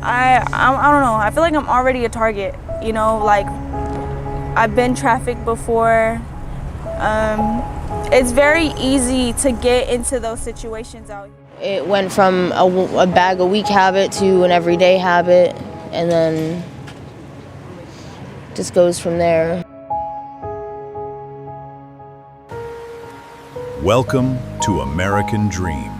I don't know. I feel like I'm already a target, you know, like I've been trafficked before. It's very easy to get into those situations out here. It went from a bag-a-week habit to an everyday habit, and then just goes from there. Welcome to American Dream.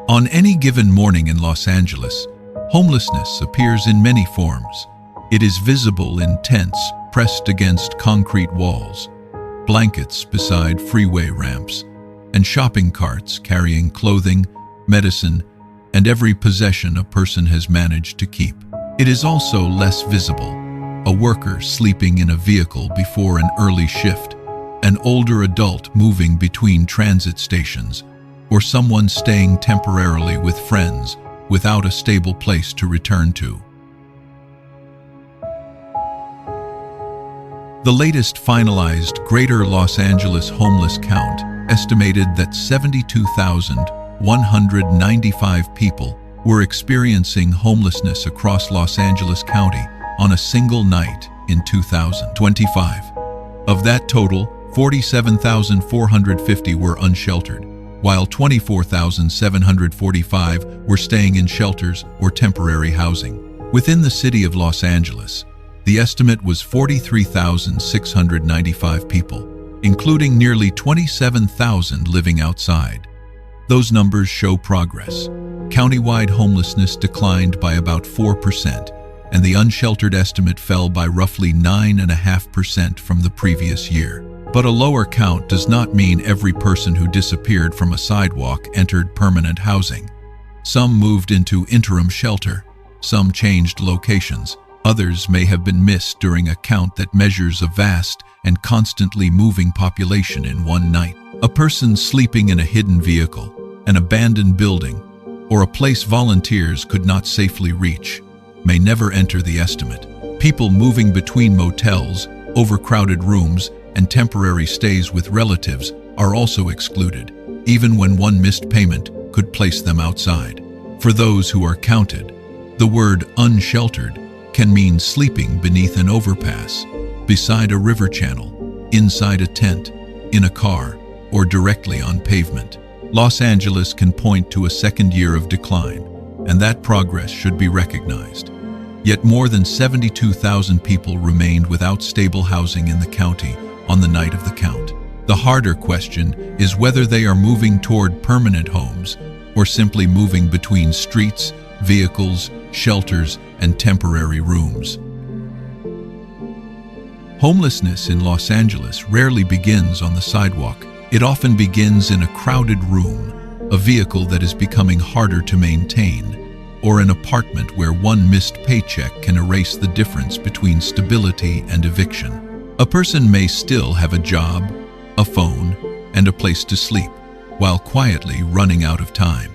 On any given morning in Los Angeles, homelessness appears in many forms. It is visible in tents pressed against concrete walls, blankets beside freeway ramps, and shopping carts carrying clothing, medicine, and every possession a person has managed to keep. It is also less visible: a worker sleeping in a vehicle before an early shift, an older adult moving between transit stations, or someone staying temporarily with friends without a stable place to return to. The latest finalized Greater Los Angeles homeless count estimated that 72,195 people were experiencing homelessness across Los Angeles County on a single night in 2025. Of that total, 47,450 were unsheltered, while 24,745 were staying in shelters or temporary housing. Within the city of Los Angeles, the estimate was 43,695 people, including nearly 27,000 living outside. Those numbers show progress. Countywide homelessness declined by about 4%, and the unsheltered estimate fell by roughly 9.5% from the previous year. But a lower count does not mean every person who disappeared from a sidewalk entered permanent housing. Some moved into interim shelter, some changed locations, others may have been missed during a count that measures a vast and constantly moving population in one night. A person sleeping in a hidden vehicle, an abandoned building, or a place volunteers could not safely reach may never enter the estimate. People moving between motels, overcrowded rooms, and temporary stays with relatives are also excluded, even when one missed payment could place them outside. For those who are counted, the word unsheltered can mean sleeping beneath an overpass, beside a river channel, inside a tent, in a car, or directly on pavement. Los Angeles can point to a second year of decline, and that progress should be recognized. Yet more than 72,000 people remained without stable housing in the county on the night of the count. The harder question is whether they are moving toward permanent homes or simply moving between streets, vehicles, shelters, and temporary rooms. Homelessness in Los Angeles rarely begins on the sidewalk. It often begins in a crowded room, a vehicle that is becoming harder to maintain, or an apartment where one missed paycheck can erase the difference between stability and eviction. A person may still have a job, a phone, and a place to sleep, while quietly running out of time.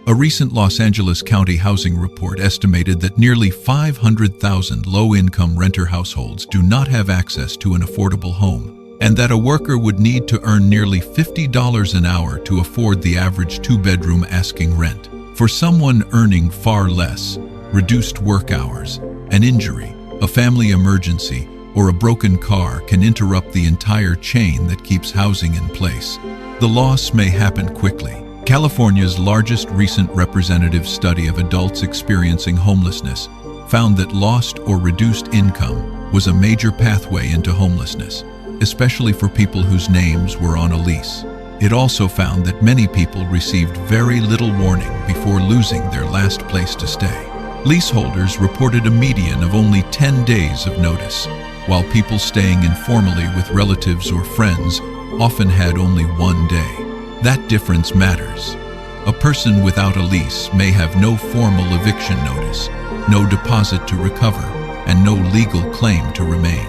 A recent Los Angeles County housing report estimated that nearly 500,000 low-income renter households do not have access to an affordable home, and that a worker would need to earn nearly $50 an hour to afford the average two-bedroom asking rent. For someone earning far less, reduced work hours, an injury, a family emergency, or a broken car can interrupt the entire chain that keeps housing in place. The loss may happen quickly. California's largest recent representative study of adults experiencing homelessness found that lost or reduced income was a major pathway into homelessness, especially for people whose names were on a lease. It also found that many people received very little warning before losing their last place to stay. Leaseholders reported a median of only 10 days of notice, while people staying informally with relatives or friends often had only 1 day. That difference matters. A person without a lease may have no formal eviction notice, no deposit to recover, and no legal claim to remain.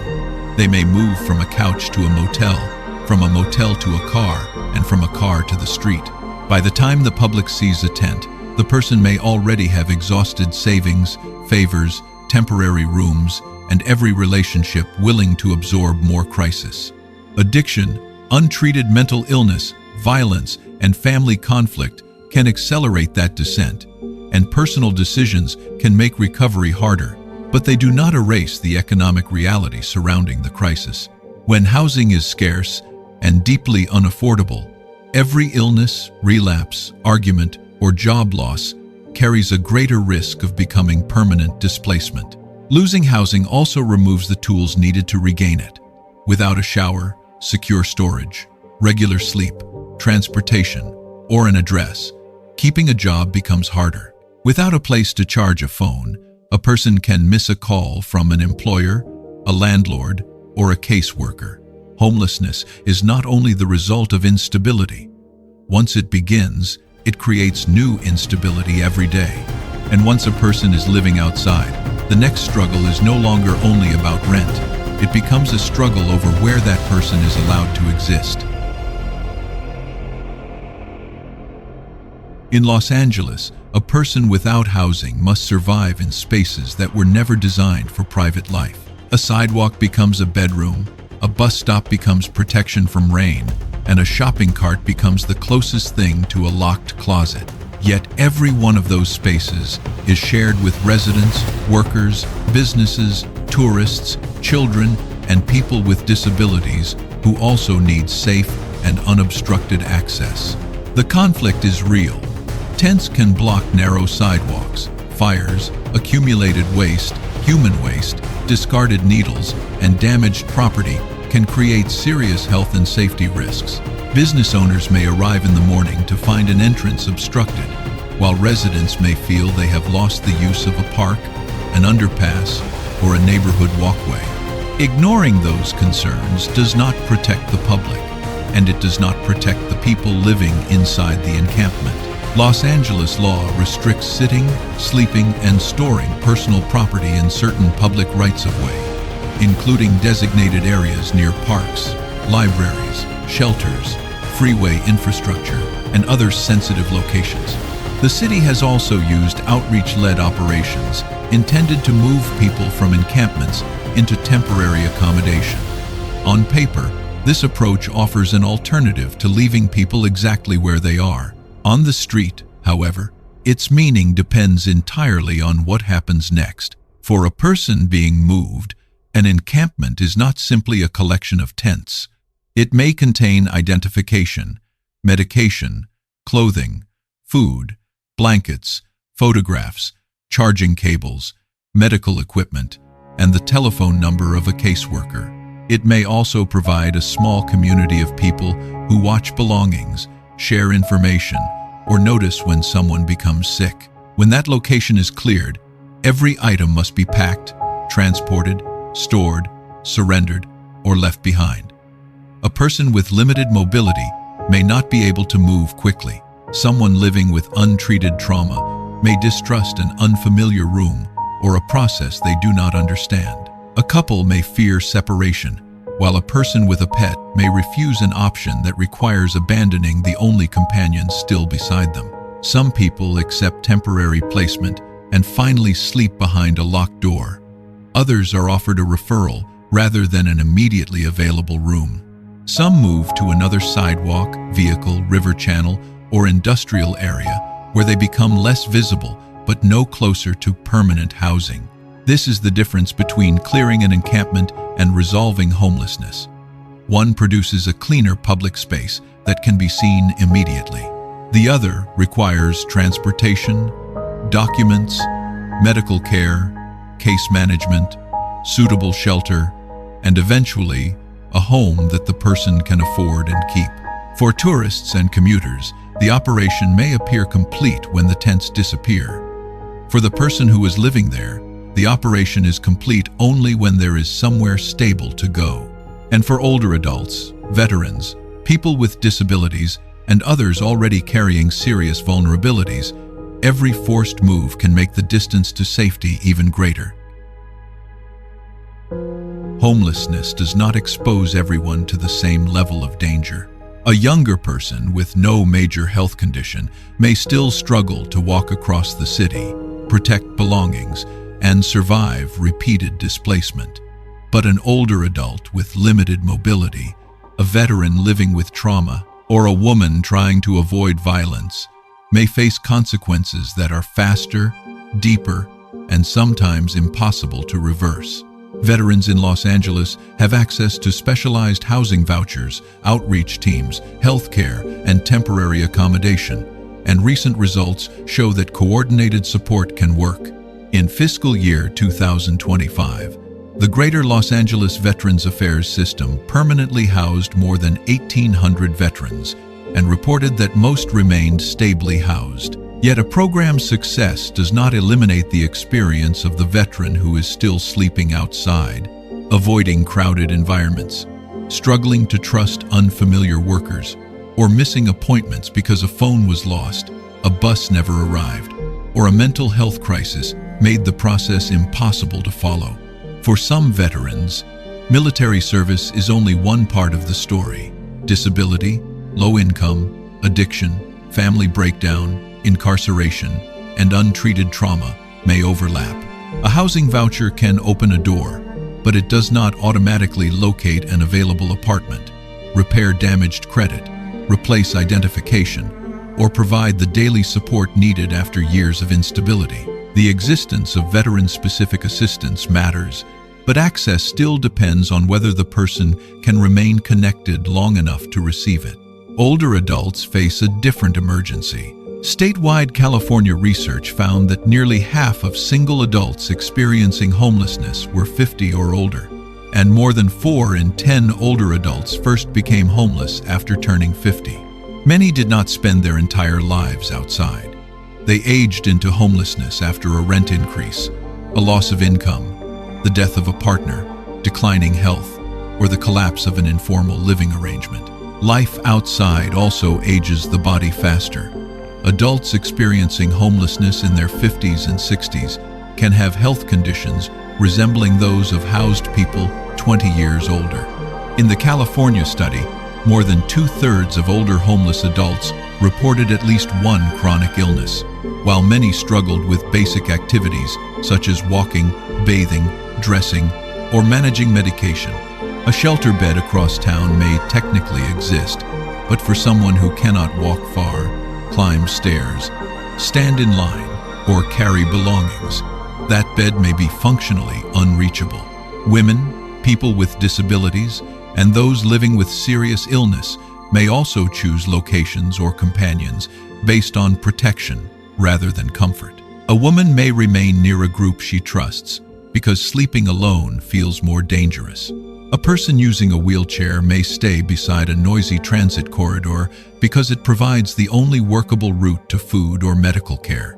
They may move from a couch to a motel, from a motel to a car, and from a car to the street. By the time the public sees a tent, the person may already have exhausted savings, favors, temporary rooms, and every relationship willing to absorb more crisis. Addiction, untreated mental illness, violence, and family conflict can accelerate that descent, and personal decisions can make recovery harder, but they do not erase the economic reality surrounding the crisis. When housing is scarce and deeply unaffordable, every illness, relapse, argument, or job loss carries a greater risk of becoming permanent displacement. Losing housing also removes the tools needed to regain it. Without a shower, secure storage, regular sleep, transportation, or an address, keeping a job becomes harder. Without a place to charge a phone, a person can miss a call from an employer, a landlord, or a caseworker. Homelessness is not only the result of instability. Once it begins, it creates new instability every day. And once a person is living outside, the next struggle is no longer only about rent. It becomes a struggle over where that person is allowed to exist. In Los Angeles, a person without housing must survive in spaces that were never designed for private life. A sidewalk becomes a bedroom, a bus stop becomes protection from rain, and a shopping cart becomes the closest thing to a locked closet. Yet every one of those spaces is shared with residents, workers, businesses, tourists, children, and people with disabilities who also need safe and unobstructed access. The conflict is real. Tents can block narrow sidewalks. Fires, accumulated waste, human waste, discarded needles, and damaged property can create serious health and safety risks. Business owners may arrive in the morning to find an entrance obstructed, while residents may feel they have lost the use of a park, an underpass, or a neighborhood walkway. Ignoring those concerns does not protect the public, and it does not protect the people living inside the encampment. Los Angeles law restricts sitting, sleeping, and storing personal property in certain public rights-of-way, including designated areas near parks, libraries, shelters, freeway infrastructure, and other sensitive locations. The city has also used outreach-led operations intended to move people from encampments into temporary accommodation. On paper, this approach offers an alternative to leaving people exactly where they are. On the street, however, its meaning depends entirely on what happens next. For a person being moved, an encampment is not simply a collection of tents. It may contain identification, medication, clothing, food, blankets, photographs, charging cables, medical equipment, and the telephone number of a caseworker. It may also provide a small community of people who watch belongings, share information, or notice when someone becomes sick. When that location is cleared, every item must be packed, transported, stored, surrendered, or left behind. A person with limited mobility may not be able to move quickly. Someone living with untreated trauma may distrust an unfamiliar room or a process they do not understand. A couple may fear separation, while a person with a pet may refuse an option that requires abandoning the only companion still beside them. Some people accept temporary placement and finally sleep behind a locked door. Others are offered a referral rather than an immediately available room. Some move to another sidewalk, vehicle, river channel, or industrial area where they become less visible but no closer to permanent housing. This is the difference between clearing an encampment and resolving homelessness. One produces a cleaner public space that can be seen immediately. The other requires transportation, documents, medical care, case management, suitable shelter, and eventually a home that the person can afford and keep. For tourists and commuters, the operation may appear complete when the tents disappear. For the person who is living there, the operation is complete only when there is somewhere stable to go. And for older adults, veterans, people with disabilities, and others already carrying serious vulnerabilities, every forced move can make the distance to safety even greater. Homelessness does not expose everyone to the same level of danger. A younger person with no major health condition may still struggle to walk across the city, protect belongings, and survive repeated displacement. But an older adult with limited mobility, a veteran living with trauma, or a woman trying to avoid violence may face consequences that are faster, deeper, and sometimes impossible to reverse. Veterans in Los Angeles have access to specialized housing vouchers, outreach teams, healthcare, and temporary accommodation, and recent results show that coordinated support can work. In fiscal year 2025, the Greater Los Angeles Veterans Affairs System permanently housed more than 1,800 veterans and reported that most remained stably housed. Yet a program's success does not eliminate the experience of the veteran who is still sleeping outside, avoiding crowded environments, struggling to trust unfamiliar workers, or missing appointments because a phone was lost, a bus never arrived, or a mental health crisis made the process impossible to follow. For some veterans, military service is only one part of the story. Disability, low income, addiction, family breakdown, incarceration, and untreated trauma may overlap. A housing voucher can open a door, but it does not automatically locate an available apartment, repair damaged credit, replace identification, or provide the daily support needed after years of instability. The existence of veteran-specific assistance matters, but access still depends on whether the person can remain connected long enough to receive it. Older adults face a different emergency. Statewide California research found that nearly half of single adults experiencing homelessness were 50 or older, and more than 4 in 10 older adults first became homeless after turning 50. Many did not spend their entire lives outside. They aged into homelessness after a rent increase, a loss of income, the death of a partner, declining health, or the collapse of an informal living arrangement. Life outside also ages the body faster. Adults experiencing homelessness in their 50s and 60s can have health conditions resembling those of housed people 20 years older. In the California study, more than 2/3 of older homeless adults reported at least one chronic illness, while many struggled with basic activities such as walking, bathing, dressing, or managing medication. A shelter bed across town may technically exist, but for someone who cannot walk far, climb stairs, stand in line, or carry belongings, that bed may be functionally unreachable. Women, people with disabilities, and those living with serious illness may also choose locations or companions based on protection rather than comfort. A woman may remain near a group she trusts because sleeping alone feels more dangerous. A person using a wheelchair may stay beside a noisy transit corridor because it provides the only workable route to food or medical care.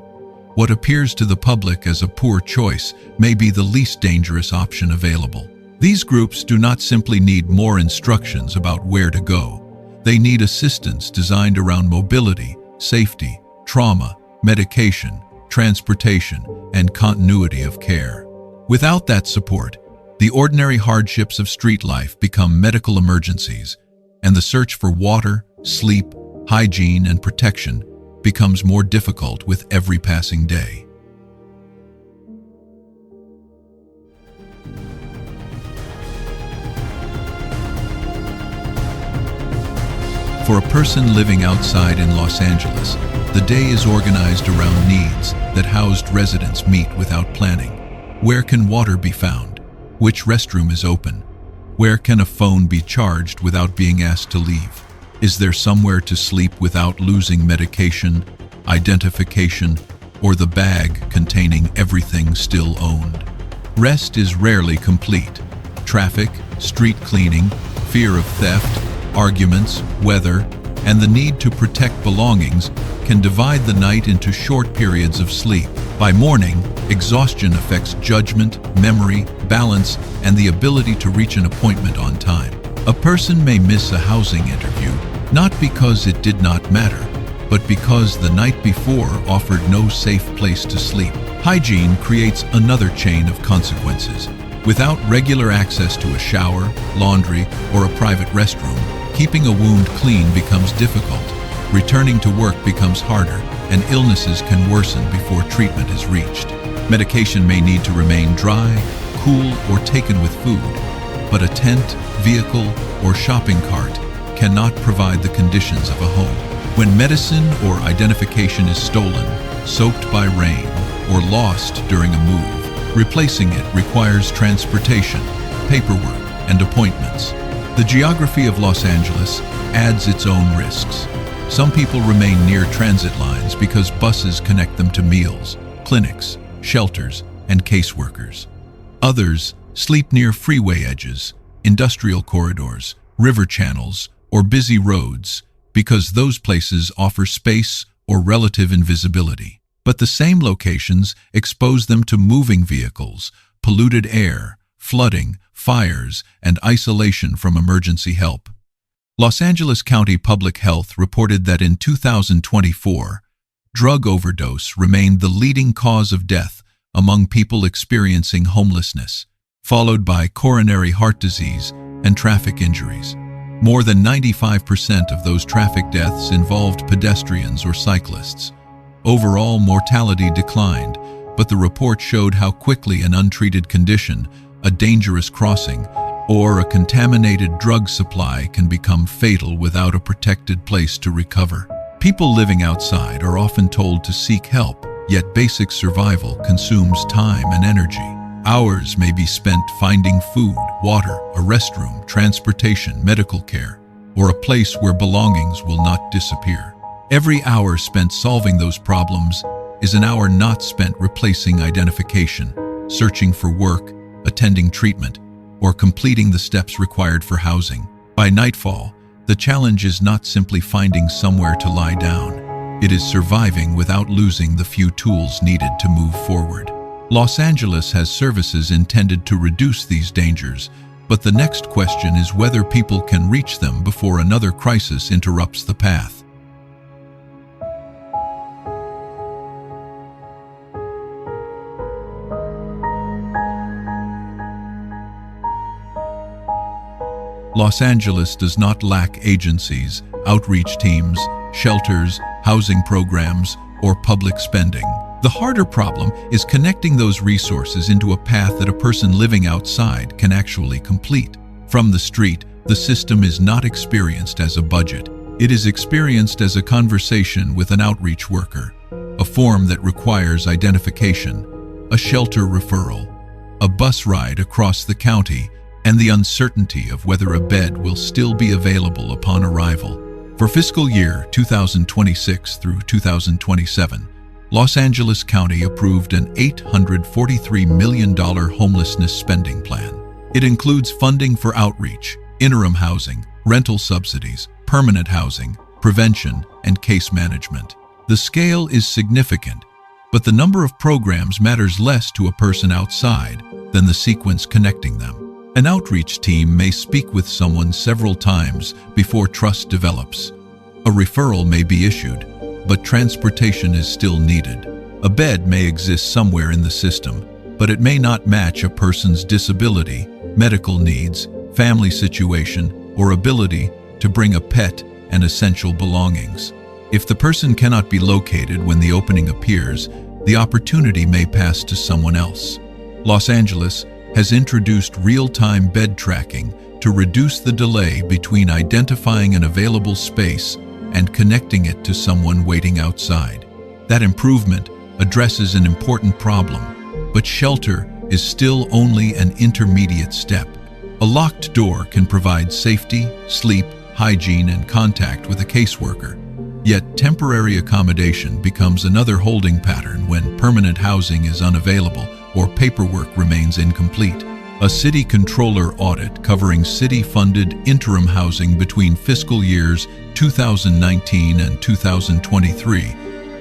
What appears to the public as a poor choice may be the least dangerous option available. These groups do not simply need more instructions about where to go. They need assistance designed around mobility, safety, trauma, medication, transportation, and continuity of care. Without that support, the ordinary hardships of street life become medical emergencies, and the search for water, sleep, hygiene, and protection becomes more difficult with every passing day. For a person living outside in Los Angeles, the day is organized around needs that housed residents meet without planning. Where can water be found? Which restroom is open? Where can a phone be charged without being asked to leave? Is there somewhere to sleep without losing medication, identification, or the bag containing everything still owned? Rest is rarely complete. Traffic, street cleaning, fear of theft, arguments, weather, and the need to protect belongings can divide the night into short periods of sleep. By morning, exhaustion affects judgment, memory, balance, and the ability to reach an appointment on time. A person may miss a housing interview, not because it did not matter, but because the night before offered no safe place to sleep. Hygiene creates another chain of consequences. Without regular access to a shower, laundry, or a private restroom, keeping a wound clean becomes difficult. Returning to work becomes harder, and illnesses can worsen before treatment is reached. Medication may need to remain dry, cool, or taken with food, but a tent, vehicle, or shopping cart cannot provide the conditions of a home. When medicine or identification is stolen, soaked by rain, or lost during a move, replacing it requires transportation, paperwork, and appointments. The geography of Los Angeles adds its own risks. Some people remain near transit lines because buses connect them to meals, clinics, shelters, and caseworkers. Others sleep near freeway edges, industrial corridors, river channels, or busy roads because those places offer space or relative invisibility. But the same locations expose them to moving vehicles, polluted air, flooding, fires, and isolation from emergency help. Los Angeles County Public Health reported that in 2024, drug overdose remained the leading cause of death among people experiencing homelessness, followed by coronary heart disease and traffic injuries. More than 95% of those traffic deaths involved pedestrians or cyclists. Overall mortality declined, but the report showed how quickly an untreated condition, a dangerous crossing, or a contaminated drug supply can become fatal without a protected place to recover. People living outside are often told to seek help, yet basic survival consumes time and energy. Hours may be spent finding food, water, a restroom, transportation, medical care, or a place where belongings will not disappear. Every hour spent solving those problems is an hour not spent replacing identification, searching for work, attending treatment, or completing the steps required for housing. By nightfall, the challenge is not simply finding somewhere to lie down. It is surviving without losing the few tools needed to move forward. Los Angeles has services intended to reduce these dangers, but the next question is whether people can reach them before another crisis interrupts the path. Los Angeles does not lack agencies, outreach teams, shelters, housing programs, or public spending. The harder problem is connecting those resources into a path that a person living outside can actually complete. From the street, the system is not experienced as a budget. It is experienced as a conversation with an outreach worker, a form that requires identification, a shelter referral, a bus ride across the county, and the uncertainty of whether a bed will still be available upon arrival. For fiscal year 2026 through 2027, Los Angeles County approved an $843 million homelessness spending plan. It includes funding for outreach, interim housing, rental subsidies, permanent housing, prevention, and case management. The scale is significant, but the number of programs matters less to a person outside than the sequence connecting them. An outreach team may speak with someone several times before trust develops. A referral may be issued, but transportation is still needed. A bed may exist somewhere in the system, but it may not match a person's disability, medical needs, family situation, or ability to bring a pet and essential belongings. If the person cannot be located when the opening appears, the opportunity may pass to someone else. Los Angeles has introduced real-time bed tracking to reduce the delay between identifying an available space and connecting it to someone waiting outside. That improvement addresses an important problem, but shelter is still only an intermediate step. A locked door can provide safety, sleep, hygiene, and contact with a caseworker. Yet temporary accommodation becomes another holding pattern when permanent housing is unavailable or paperwork remains incomplete. A city controller audit covering city-funded interim housing between fiscal years 2019 and 2023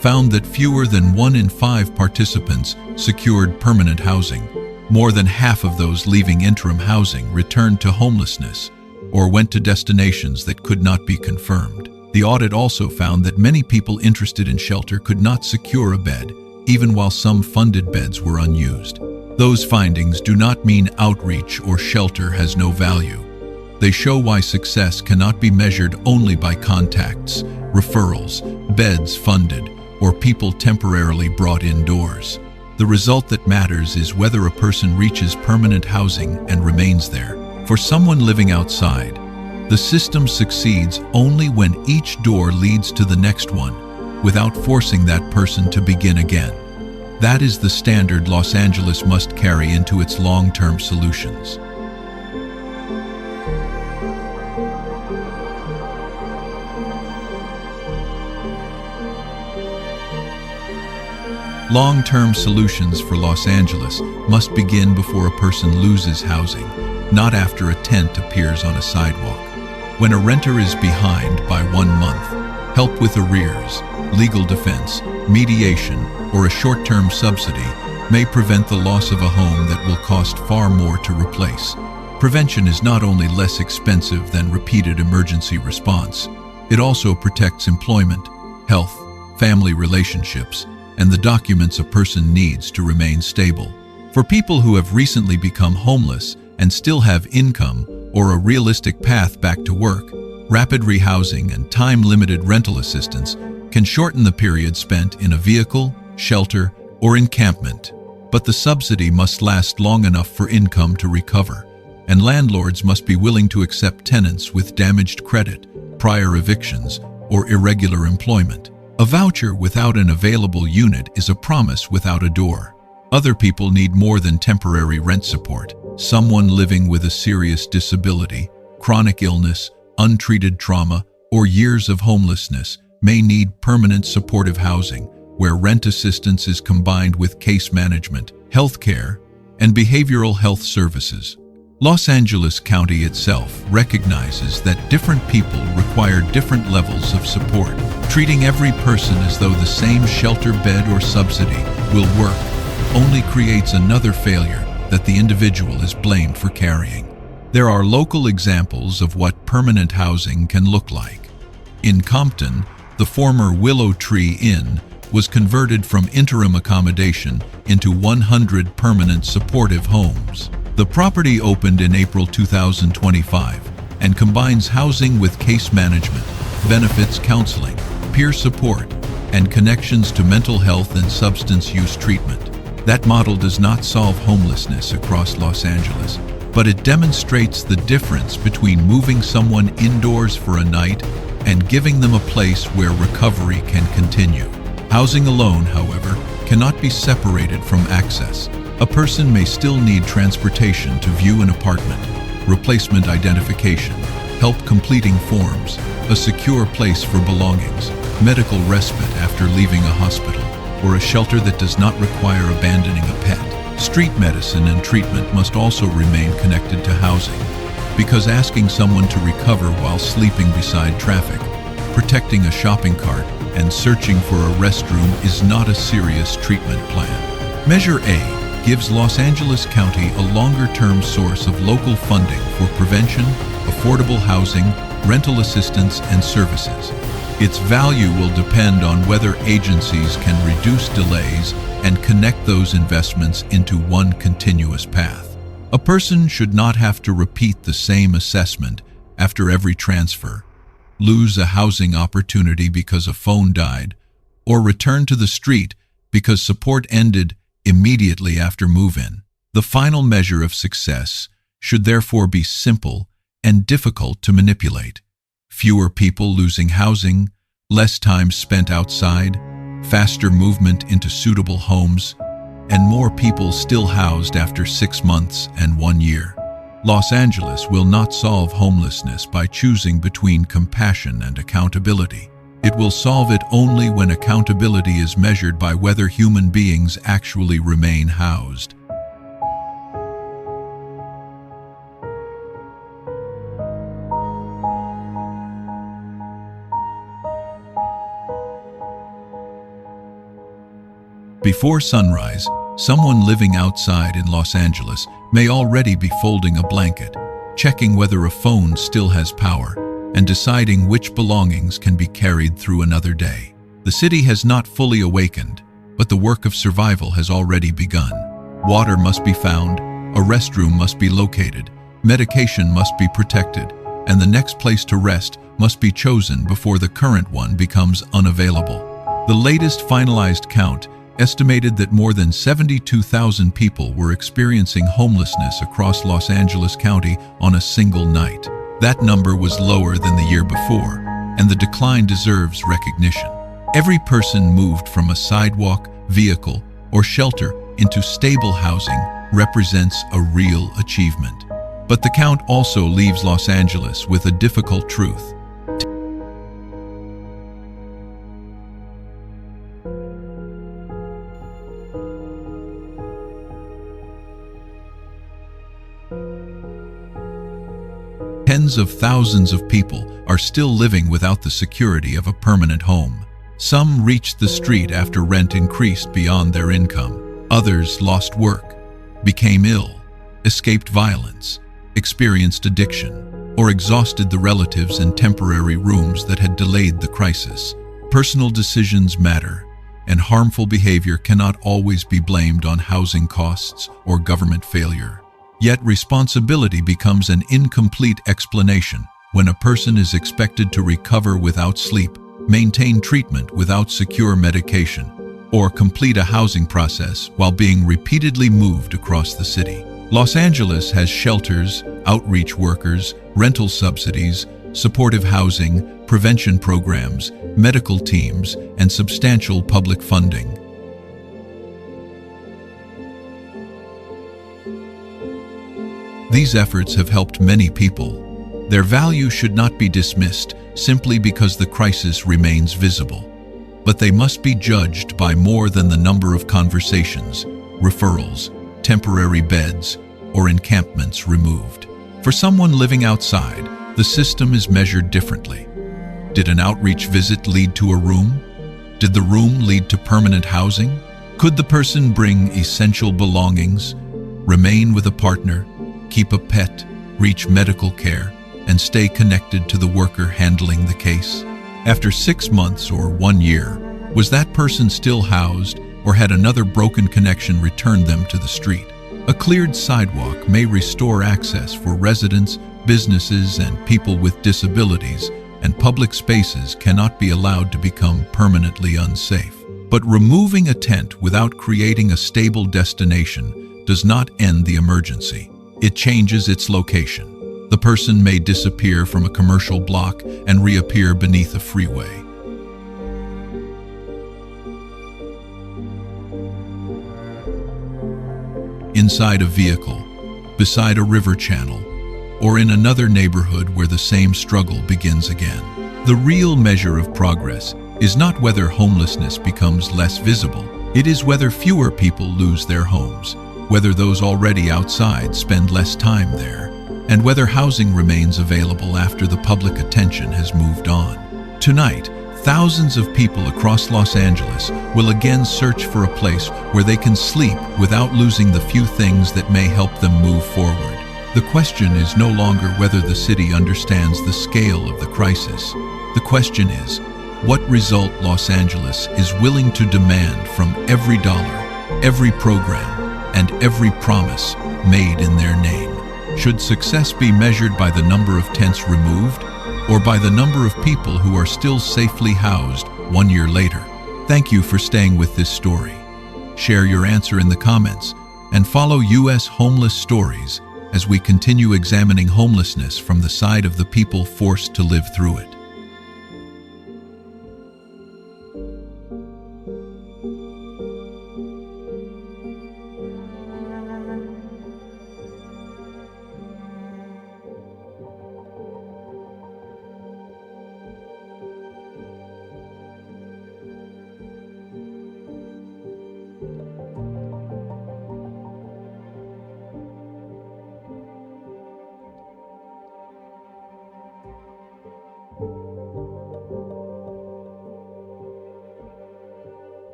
found that fewer than 1 in 5 participants secured permanent housing. More than half of those leaving interim housing returned to homelessness or went to destinations that could not be confirmed. The audit also found that many people interested in shelter could not secure a bed, even while some funded beds were unused. Those findings do not mean outreach or shelter has no value. They show why success cannot be measured only by contacts, referrals, beds funded, or people temporarily brought indoors. The result that matters is whether a person reaches permanent housing and remains there. For someone living outside, The system succeeds only when each door leads to the next one, without forcing that person to begin again. That is the standard Los Angeles must carry into its long-term solutions. Long-term solutions for Los Angeles must begin before a person loses housing, not after a tent appears on a sidewalk. When a renter is behind by 1 month, help with arrears, legal defense, mediation, or a short-term subsidy may prevent the loss of a home that will cost far more to replace. Prevention is not only less expensive than repeated emergency response, it also protects employment, health, family relationships, and the documents a person needs to remain stable. For people who have recently become homeless and still have income or a realistic path back to work, rapid rehousing and time-limited rental assistance can shorten the period spent in a vehicle, shelter, or encampment. But the subsidy must last long enough for income to recover, and landlords must be willing to accept tenants with damaged credit, prior evictions, or irregular employment. A voucher without an available unit is a promise without a door. Other people need more than temporary rent support. Someone living with a serious disability, chronic illness, untreated trauma, or years of homelessness may need permanent supportive housing, where rent assistance is combined with case management, health care, and behavioral health services. Los Angeles County itself recognizes that different people require different levels of support. Treating every person as though the same shelter bed or subsidy will work only creates another failure that the individual is blamed for carrying. There are local examples of what permanent housing can look like. In Compton, the former Willow Tree Inn was converted from interim accommodation into 100 permanent supportive homes. The property opened in April 2025 and combines housing with case management, benefits counseling, peer support, and connections to mental health and substance use treatment. That model does not solve homelessness across Los Angeles, but it demonstrates the difference between moving someone indoors for a night and giving them a place where recovery can continue. Housing alone, however, cannot be separated from access. A person may still need transportation to view an apartment, replacement identification, help completing forms, a secure place for belongings, medical respite after leaving a hospital, or a shelter that does not require abandoning a pet. Street medicine and treatment must also remain connected to housing, because asking someone to recover while sleeping beside traffic, protecting a shopping cart, and searching for a restroom is not a serious treatment plan. Measure A gives Los Angeles County a longer-term source of local funding for prevention, affordable housing, rental assistance, and services. Its value will depend on whether agencies can reduce delays and connect those investments into one continuous path. A person should not have to repeat the same assessment after every transfer, lose a housing opportunity because a phone died, or return to the street because support ended immediately after move-in. The final measure of success should therefore be simple and difficult to manipulate. Fewer people losing housing, less time spent outside, faster movement into suitable homes, and more people still housed after 6 months and 1 year. Los Angeles will not solve homelessness by choosing between compassion and accountability. It will solve it only when accountability is measured by whether human beings actually remain housed. Before sunrise, someone living outside in Los Angeles may already be folding a blanket, checking whether a phone still has power, and deciding which belongings can be carried through another day. The city has not fully awakened, but the work of survival has already begun. Water must be found, a restroom must be located, medication must be protected, and the next place to rest must be chosen before the current one becomes unavailable. The latest finalized count estimated that more than 72,000 people were experiencing homelessness across Los Angeles County on a single night. That number was lower than the year before, and the decline deserves recognition. Every person moved from a sidewalk, vehicle, or shelter into stable housing represents a real achievement. But the count also leaves Los Angeles with a difficult truth. Tens of thousands of people are still living without the security of a permanent home. Some reached the street after rent increased beyond their income. Others lost work, became ill, escaped violence, experienced addiction, or exhausted the relatives and temporary rooms that had delayed the crisis. Personal decisions matter, and harmful behavior cannot always be blamed on housing costs or government failure. Yet responsibility becomes an incomplete explanation when a person is expected to recover without sleep, maintain treatment without secure medication, or complete a housing process while being repeatedly moved across the city. Los Angeles has shelters, outreach workers, rental subsidies, supportive housing, prevention programs, medical teams, and substantial public funding. These efforts have helped many people. Their value should not be dismissed simply because the crisis remains visible. But they must be judged by more than the number of conversations, referrals, temporary beds, or encampments removed. For someone living outside, the system is measured differently. Did an outreach visit lead to a room? Did the room lead to permanent housing? Could the person bring essential belongings, remain with a partner, keep a pet, reach medical care, and stay connected to the worker handling the case? After 6 months or 1 year, was that person still housed, or had another broken connection returned them to the street? A cleared sidewalk may restore access for residents, businesses, and people with disabilities, and public spaces cannot be allowed to become permanently unsafe. But removing a tent without creating a stable destination does not end the emergency. It changes its location. The person may disappear from a commercial block and reappear beneath a freeway. Inside a vehicle, beside a river channel, or in another neighborhood where the same struggle begins again. The real measure of progress is not whether homelessness becomes less visible. It is whether fewer people lose their homes, whether those already outside spend less time there, and whether housing remains available after the public attention has moved on. Tonight, thousands of people across Los Angeles will again search for a place where they can sleep without losing the few things that may help them move forward. The question is no longer whether the city understands the scale of the crisis. The question is, what result Los Angeles is willing to demand from every dollar, every program, and every promise made in their name? Should success be measured by the number of tents removed, or by the number of people who are still safely housed 1 year later? Thank you for staying with this story. Share your answer in the comments, and follow U.S. Homeless Stories as we continue examining homelessness from the side of the people forced to live through it.